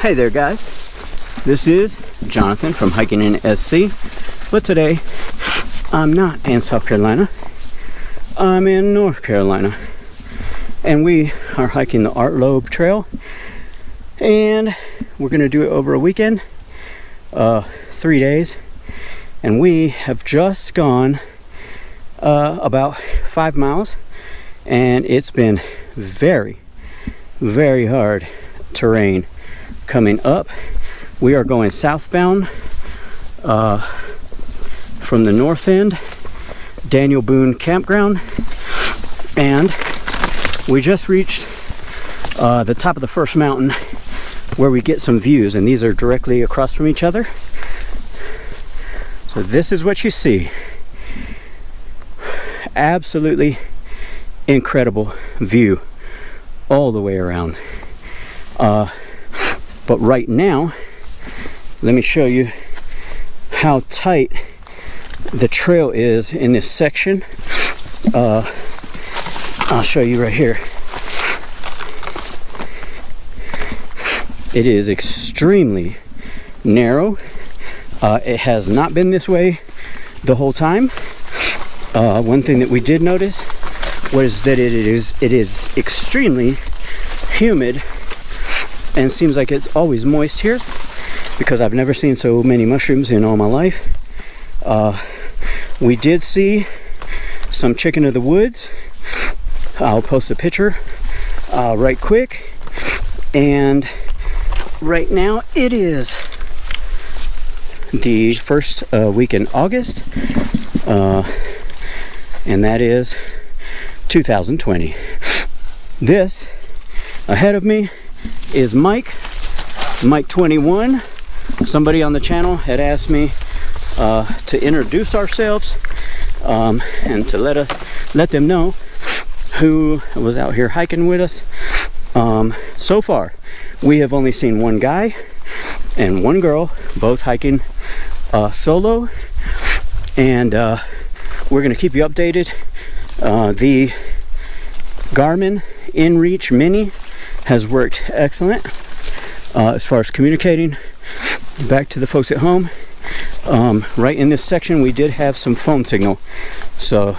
Hey there guys, this is Jonathan from Hiking in SC, but today I'm not in South Carolina, I'm in North Carolina, and we are hiking the Art Loeb trail, and we're going to do it over a weekend, 3 days, and we have just gone about 5 miles, and it's been very hard terrain coming up. We are going southbound from the north end, Daniel Boone Campground, and we just reached the top of the first mountain where we get some views, and these are directly across from each other. So this is what you see. Absolutely incredible view all the way around. But right now, let me show you how tight the trail is in this section. I'll show you right here. It is extremely narrow. It has not been this way the whole time. One thing that we did notice was that it is extremely humid, and seems like it's always moist here, because I've never seen so many mushrooms in all my life. We did see some chicken of the woods. I'll post a picture right quick. And right now it is the first week in August, and that is 2020. This ahead of me is Mike 21. Somebody on the channel had asked me to introduce ourselves and to let them know who was out here hiking with us. So far we have only seen one guy and one girl, both hiking solo, and we're going to keep you updated. The Garmin InReach Mini has worked excellent as far as communicating back to the folks at home. Right in this section we did have some phone signal, so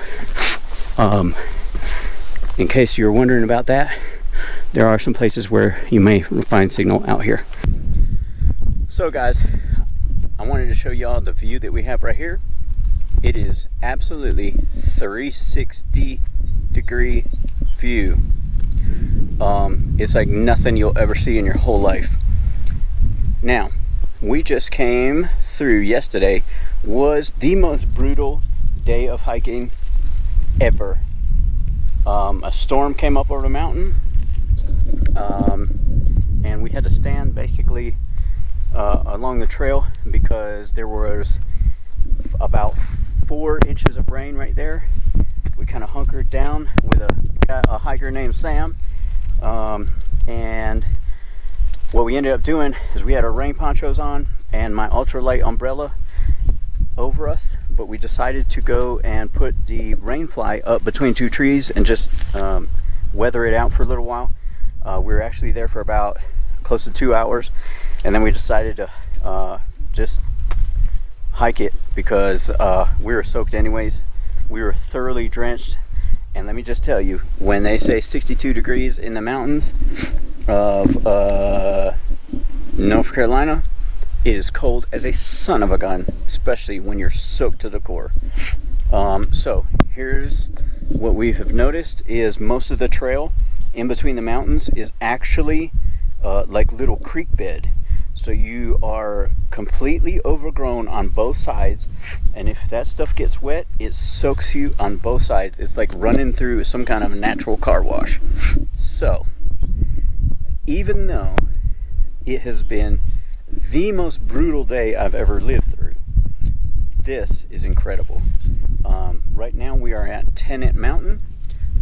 in case you're wondering about that, there are some places where you may find signal out here. So guys, I wanted to show y'all the view that we have right here. It is absolutely 360 degree view. It's like nothing you'll ever see in your whole life. Now, we just came through, yesterday was the most brutal day of hiking ever. A storm came up over the mountain, and we had to stand basically along the trail because there was about 4 inches of rain right there. We kind of hunkered down with a hiker named Sam, and what we ended up doing is we had our rain ponchos on and my ultralight umbrella over us, but we decided to go and put the rain fly up between 2 trees and just weather it out for a little while. We were actually there for about close to 2 hours, and then we decided to just hike it because we were soaked anyways. We were thoroughly drenched, and let me just tell you, when they say 62 degrees in the mountains of North Carolina, it is cold as a son of a gun, especially when you're soaked to the core. So here's what we have noticed is most of the trail in between the mountains is actually like little creek bed. So you are completely overgrown on both sides, and if that stuff gets wet, it soaks you on both sides. It's like running through some kind of natural car wash. So even though it has been the most brutal day I've ever lived through, this is incredible. Right now we are at Tennant Mountain.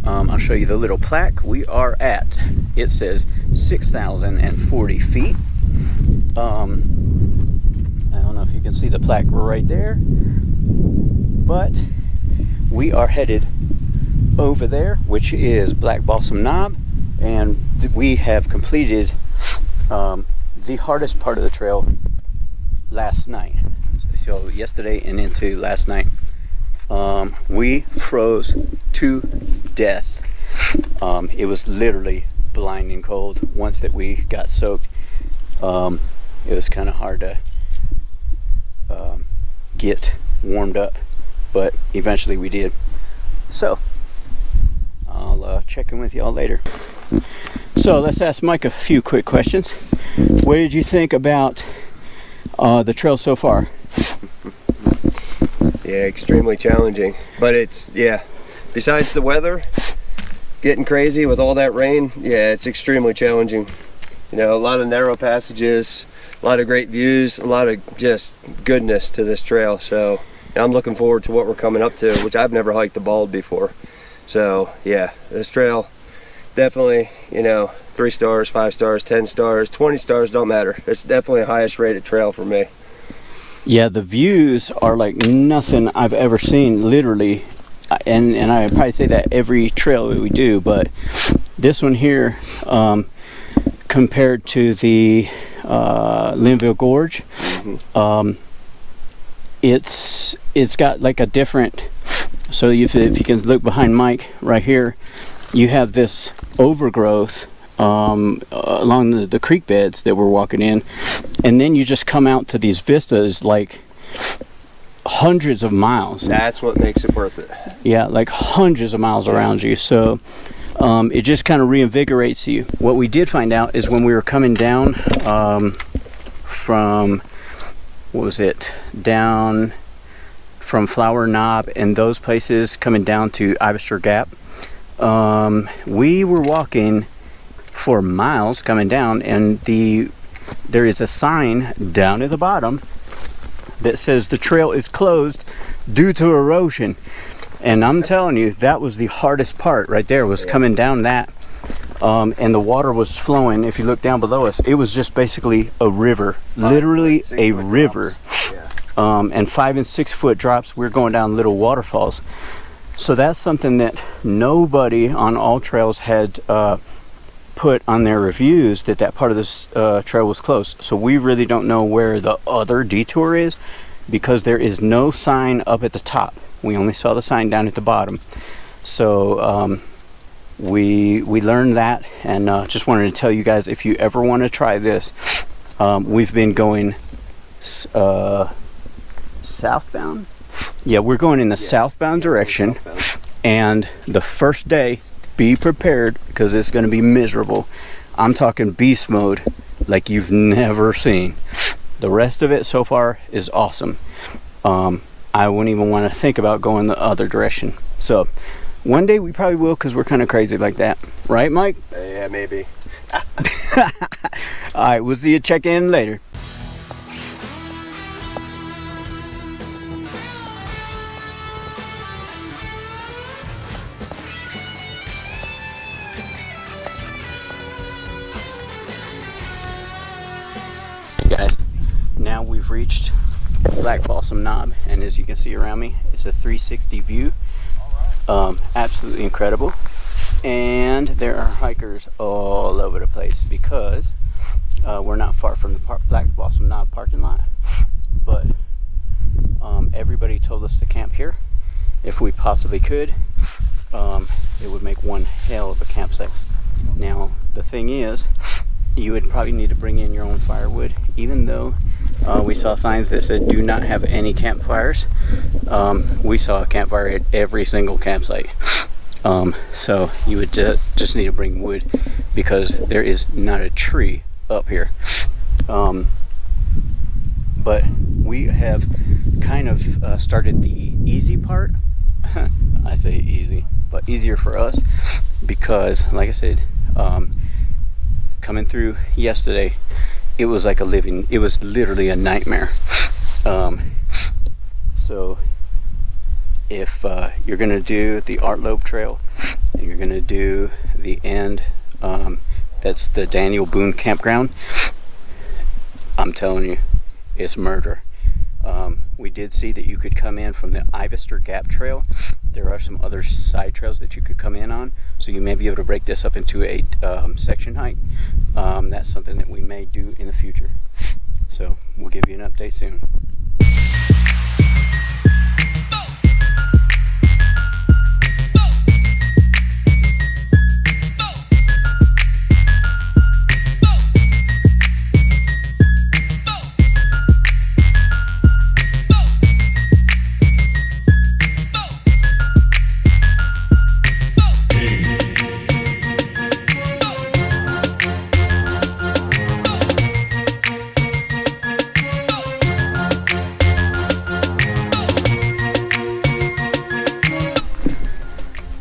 I'll show you the little plaque. We are at, it says 6,040 feet. I don't know if you can see the plaque right there, but we are headed over there, which is Black Balsam Knob, and we have completed the hardest part of the trail last night. So yesterday and into last night, we froze to death. It was literally blinding cold. Once that we got soaked, it was kind of hard to get warmed up, but eventually we did. So I'll check in with y'all later. So let's ask Mike a few quick questions. What did you think about the trail so far? Yeah, extremely challenging, but it's, yeah, besides the weather getting crazy with all that rain, yeah, it's extremely challenging. You know, a lot of narrow passages, a lot of great views, a lot of just goodness to this trail. So I'm looking forward to what we're coming up to, which I've never hiked the Bald before. So yeah, this trail definitely, you know, 3 stars, 5 stars, 10 stars, 20 stars, don't matter. It's definitely the highest rated trail for me. Yeah, the views are like nothing I've ever seen, literally. And I probably say that every trail that we do, but this one here, compared to the Linville Gorge, it's got like a different, so if you can look behind Mike right here, you have this overgrowth along the creek beds that we're walking in, and then you just come out to these vistas like hundreds of miles. That's what makes it worth it. Yeah, like hundreds of miles around you. So it just kind of reinvigorates you. What we did find out is when we were coming down from, what was it, down from Flower Knob and those places, coming down to Ivestor Gap, we were walking for miles coming down, and there is a sign down at the bottom that says the trail is closed due to erosion. And I'm telling you, that was the hardest part right there, was coming down that, and the water was flowing. If you look down below us, it was just basically a river, literally a river. And 5 and 6 foot drops. We're going down little waterfalls. So that's something that nobody on all trails had put on their reviews, that part of this trail was closed. So we really don't know where the other detour is, because there is no sign up at the top. We only saw the sign down at the bottom. So we learned that, and just wanted to tell you guys, if you ever want to try this, we've been going southbound. Yeah, we're going in the southbound direction, and the first day, be prepared, because it's going to be miserable. I'm talking beast mode like you've never seen. The rest of it so far is awesome. I wouldn't even want to think about going the other direction. So one day we probably will, because we're kind of crazy like that, right, Mike? Yeah, maybe. All right, we'll see you check in later. Guys, now we've reached Black Balsam Knob, and as you can see around me, it's a 360 view. Absolutely incredible, and there are hikers all over the place, because we're not far from the Black Balsam Knob parking lot, but everybody told us to camp here if we possibly could. It would make one hell of a campsite. Now the thing is, you would probably need to bring in your own firewood, even though we saw signs that said do not have any campfires. We saw a campfire at every single campsite. So you would just need to bring wood, because there is not a tree up here. But we have kind of started the easy part. I say easy, but easier for us, because like I said, coming through yesterday, it was like it was literally a nightmare. So if you're gonna do the Art Loeb trail, and you're gonna do the end, that's the Daniel Boone campground, I'm telling you, it's murder. We did see that you could come in from the Ivestor Gap trail. There are some other side trails that you could come in on, So you may be able to break this up into a section hike. That's something that we may do in the future. So we'll give you an update soon.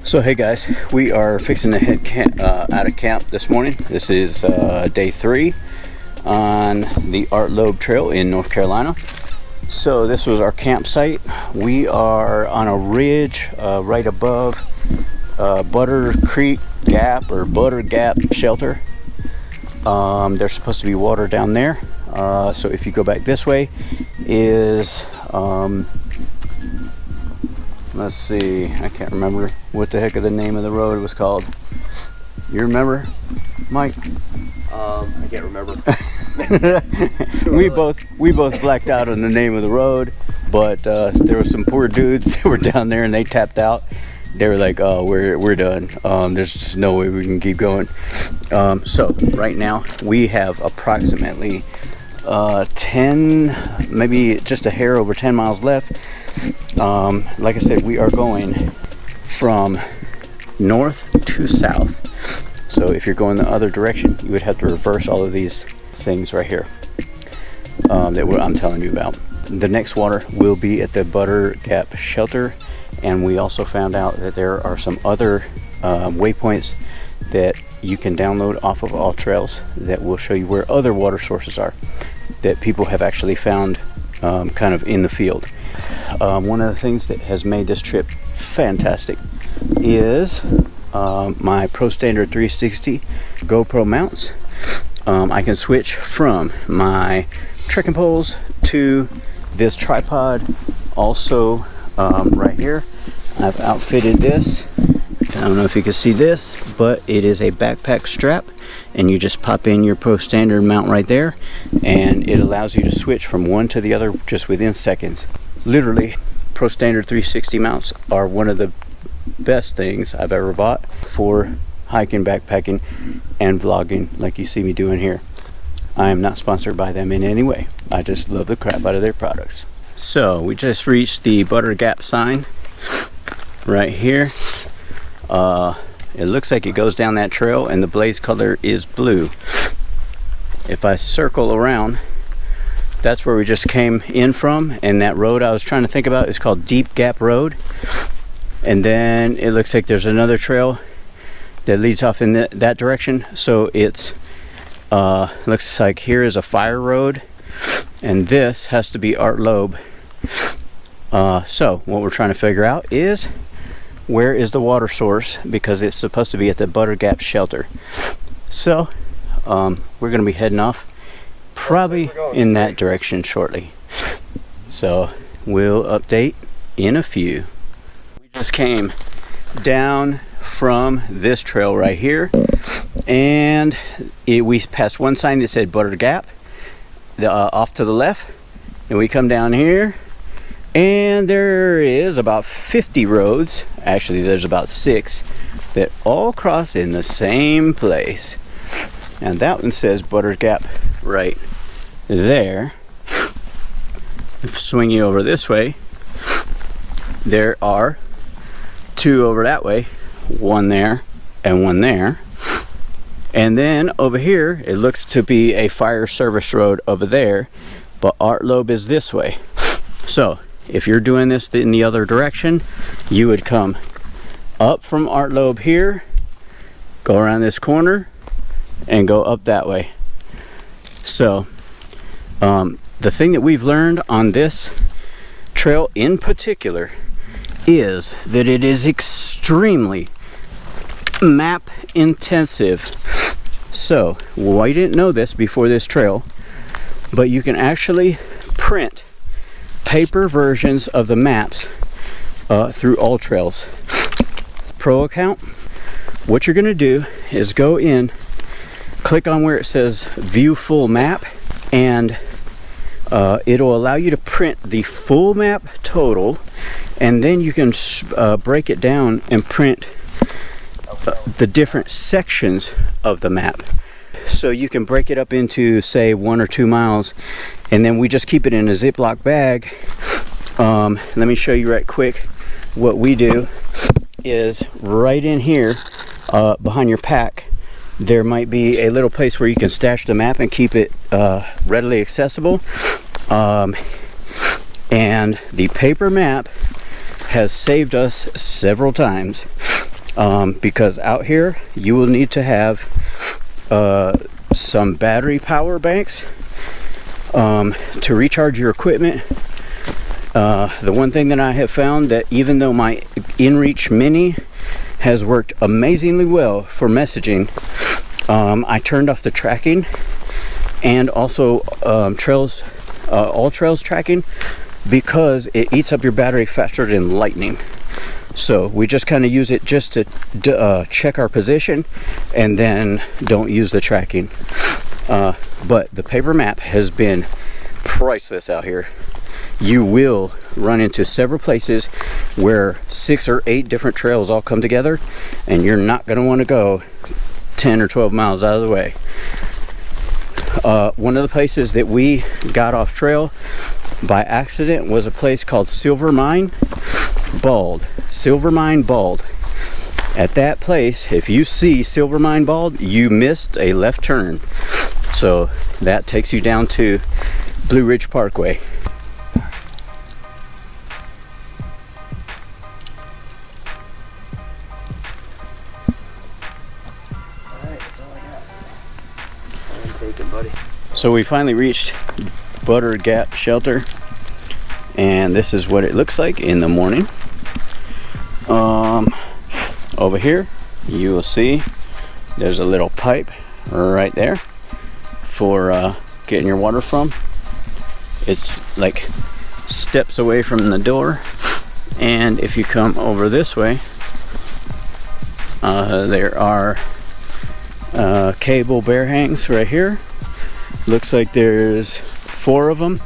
So hey guys, we are fixing to head out of camp this morning. This is day 3 on the Art Loeb Trail in North Carolina. So this was our campsite. We are on a ridge right above Butter Creek Gap or Butter Gap shelter. There's supposed to be water down there. So if you go back this way is let's see, I can't remember what the heck of the name of the road was called. You remember, Mike? I can't remember. we both blacked out on the name of the road, but there were some poor dudes that were down there and they tapped out. They were like, "Oh, we're done. There's just no way we can keep going." So right now we have approximately 10, maybe just a hair over 10 miles left. Like I said, we are going from north to south. So if you're going the other direction, you would have to reverse all of these things right here that I'm telling you about. The next water will be at the Butter Gap shelter, and we also found out that there are some other waypoints that you can download off of All Trails that will show you where other water sources are that people have actually found kind of in the field. One of the things that has made this trip fantastic is my Pro Standard 360 GoPro mounts. I can switch from my trekking poles to this tripod. Also right here I've outfitted this. I don't know if you can see this, but it is a backpack strap, and you just pop in your Pro Standard mount right there, and it allows you to switch from one to the other just within seconds. Literally, Pro Standard 360 mounts are one of the best things I've ever bought for hiking, backpacking, and vlogging like you see me doing here. I am not sponsored by them in any way. I just love the crap out of their products. So we just reached the Butter Gap sign right here. It looks like it goes down that trail, and the blaze color is blue. If I circle around, that's where we just came in from, and that road I was trying to think about is called Deep Gap Road. And then it looks like there's another trail that leads off in that direction. So it's looks like here is a fire road, and this has to be Art Loeb. So what we're trying to figure out is where is the water source, because it's supposed to be at the Butter Gap shelter. So we're gonna be heading off probably in that direction shortly. So we'll update in a few. We just came down from this trail right here, and we passed one sign that said Butter Gap off to the left, and we come down here, and there is about 50 roads. Actually, there's about 6 that all cross in the same place, and that one says Butter Gap right there. If swing you over this way, there are 2 over that way, 1 there and 1 there. And then over here it looks to be a fire service road over there, but Art Loeb is this way. So if you're doing this in the other direction, you would come up from Art Loeb here, go around this corner, and go up that way. So the thing that we've learned on this trail in particular is that it is extremely map intensive. So I didn't know this before this trail, but you can actually print paper versions of the maps through All Trails Pro account. what you're going to do is go in, click on where it says view full map, and it'll allow you to print the full map total, and then you can break it down and print the different sections of the map. So you can break it up into, say, 1 or 2 miles, and then we just keep it in a Ziploc bag. Let me show you right quick. What we do is right in here behind your pack, there might be a little place where you can stash the map and keep it readily accessible. And the paper map has saved us several times, because out here you will need to have some battery power banks to recharge your equipment. The one thing that I have found, that even though my InReach Mini has worked amazingly well for messaging, I turned off the tracking and also all trails tracking, because it eats up your battery faster than lightning. So we just kind of use it just to check our position, and then don't use the tracking. But the paper map has been priceless out here. You will run into several places where 6 or 8 different trails all come together, and you're not going to want to go 10 or 12 miles out of the way. One of the places that we got off trail by accident was a place called Silver Mine Bald. Silver Mine Bald. At that place, if you see Silver Mine Bald, you missed a left turn. So that takes you down to Blue Ridge Parkway. So we finally reached Ivestor Gap shelter, and this is what it looks like in the morning. Over here you will see there's a little pipe right there for getting your water from. It's like steps away from the door, and if you come over this way, there are cable bear hangs right here. Looks like there's 4 of them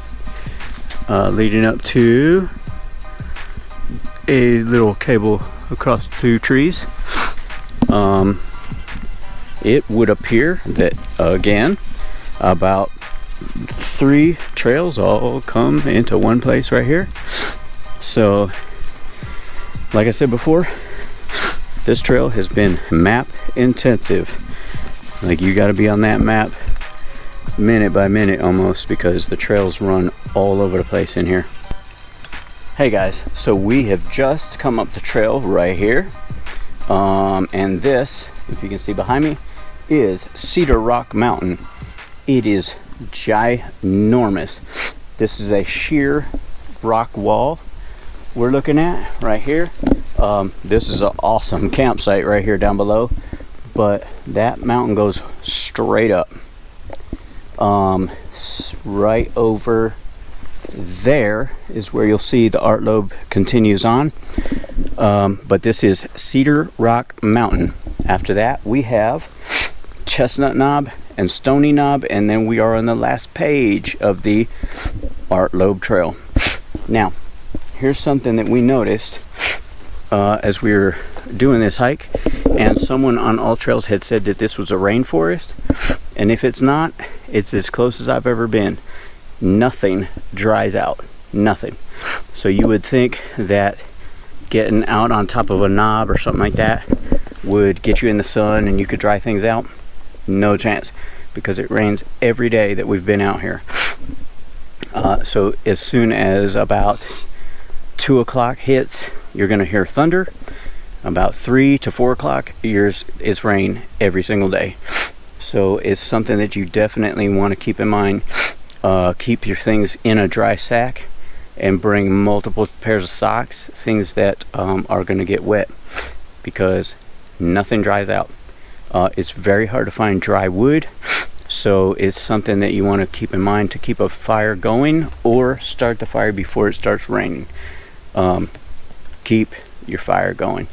leading up to a little cable across 2 trees. It would appear that, again, about 3 trails all come into one place right here. So, like I said before, this trail has been map intensive. Like, you got to be on that map minute by minute almost, because the trails run all over the place in here. Hey guys, so we have just come up the trail right here, and this, if you can see behind me, is Cedar Rock Mountain. It is ginormous. This is a sheer rock wall we're looking at right here. This is an awesome campsite right here down below, but that mountain goes straight up. Right over there is where you'll see the Art Loeb continues on, but this is Cedar Rock Mountain. After that we have Chestnut Knob and Stony Knob, and then we are on the last page of the Art Loeb Trail. Now here's something that we noticed as we were doing this hike, and someone on All Trails had said that this was a rainforest, and if it's not, it's as close as I've ever been. Nothing dries out, nothing. So you would think that getting out on top of a knob or something like that would get you in the sun and you could dry things out. No chance, because it rains every day that we've been out here. So as soon as about 2 o'clock hits, you're going to hear thunder. About 3 to 4 o'clock, it's rain every single day. So it's something that you definitely want to keep in mind. Keep your things in a dry sack, and bring multiple pairs of socks, things that are going to get wet, because nothing dries out. It's very hard to find dry wood, so it's something that you want to keep in mind to keep a fire going, or start the fire before it starts raining. Keep your fire going.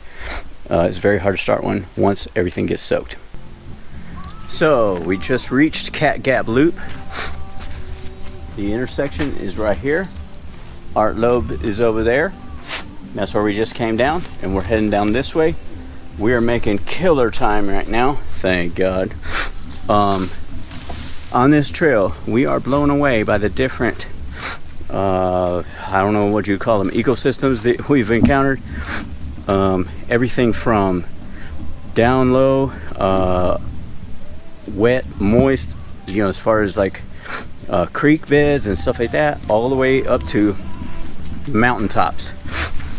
It's very hard to start one once everything gets soaked. So we just reached Cat Gap Loop. The intersection is right here. Art Loeb is over there. That's where we just came down, and we're heading down this way. We are making killer time right now, thank God. On this trail, we are blown away by the different, I don't know what you call them, ecosystems that we've encountered. Everything from down low, wet, moist, you know, as far as like creek beds and stuff like that, all the way up to mountaintops.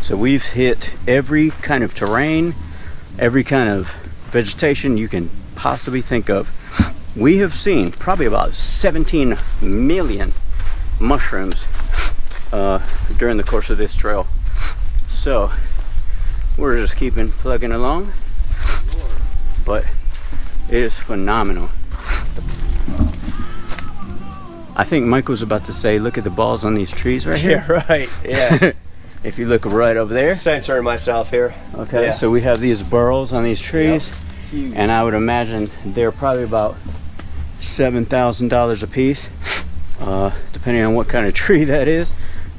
So we've hit every kind of terrain, every kind of vegetation you can possibly think of. We have seen probably about 17 million mushrooms during the course of this trail. So we're just keeping plugging along, but it is phenomenal. I think Michael's about to say, look at the balls on these trees right here. Yeah, right. Yeah. If you look right over there. Censoring myself here. Okay, Yeah. so we have these burls on these trees, Huge. and I would imagine they're probably about $7,000 a piece, depending on what kind of tree that is.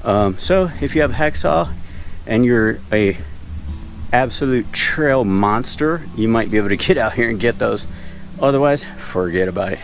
So if you have a hacksaw and you're a absolute trail monster, you might be able to get out here and get those. Otherwise, forget about it.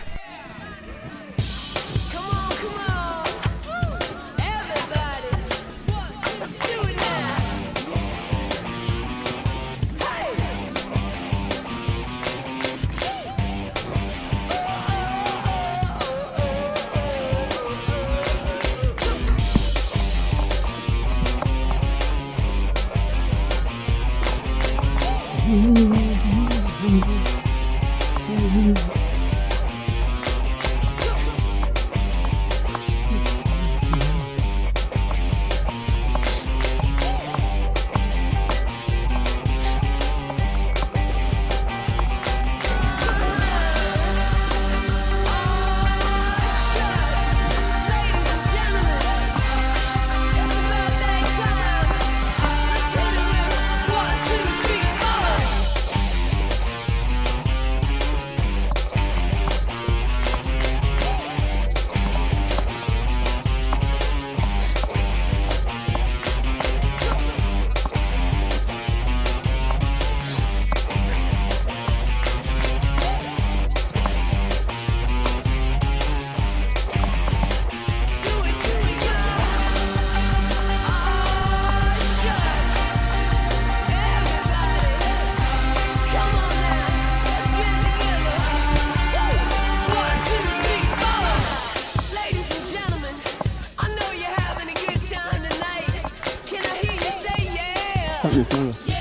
Something in front of us.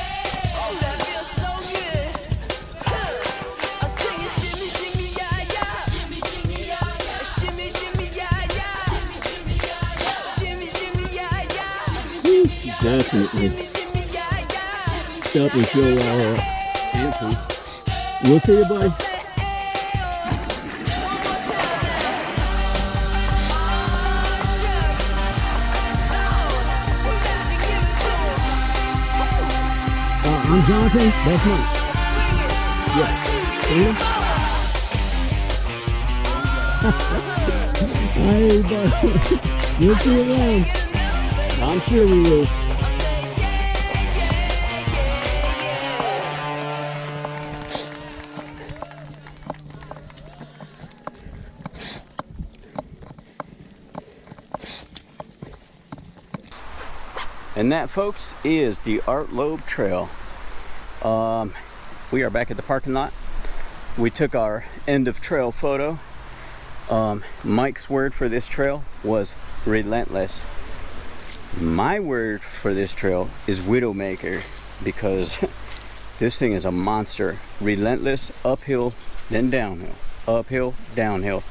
Definitely stop and show our anthem. We'll see you, buddy. I'm Jonathan. That's Mike. Yeah. Hey, buddy. We'll see you around. I'm sure we will. And that, folks, is the Art Loeb Trail. We are back at the parking lot. We took our end of trail photo. Mike's word for this trail was relentless. My word for this trail is Widowmaker, because this thing is a monster. Relentless, uphill, then downhill, uphill, downhill.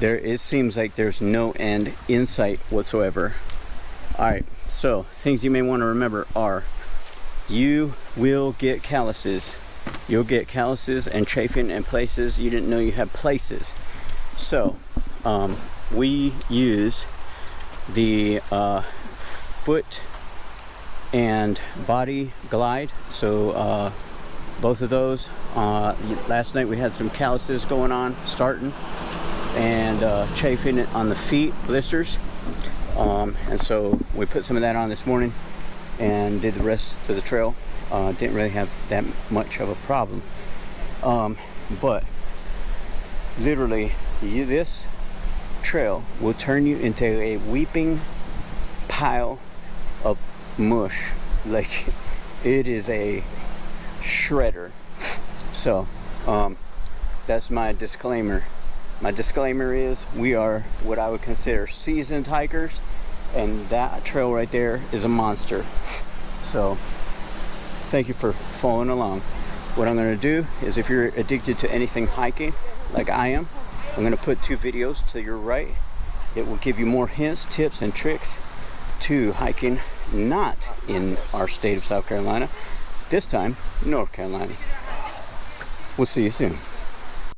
It seems like there's no end in sight whatsoever. Alright, so things you may want to remember are, you will get calluses. You'll get calluses and chafing in places you didn't know you had places. So we use the foot and body glide. So both of those. Last night we had some calluses going on, starting, and chafing it on the feet, blisters. And so we put some of that on this morning and did the rest to the trail. Didn't really have that much of a problem. But literally, this trail will turn you into a weeping pile of mush. Like, it is a shredder. So that's my disclaimer. My disclaimer is we are what I would consider seasoned hikers, and that trail right there is a monster. So thank you for following along. What I'm going to do is, if you're addicted to anything hiking like I am, I'm going to put 2 videos to your right. It will give you more hints, tips, and tricks to hiking not in our state of South Carolina, this time North Carolina. We'll see you soon.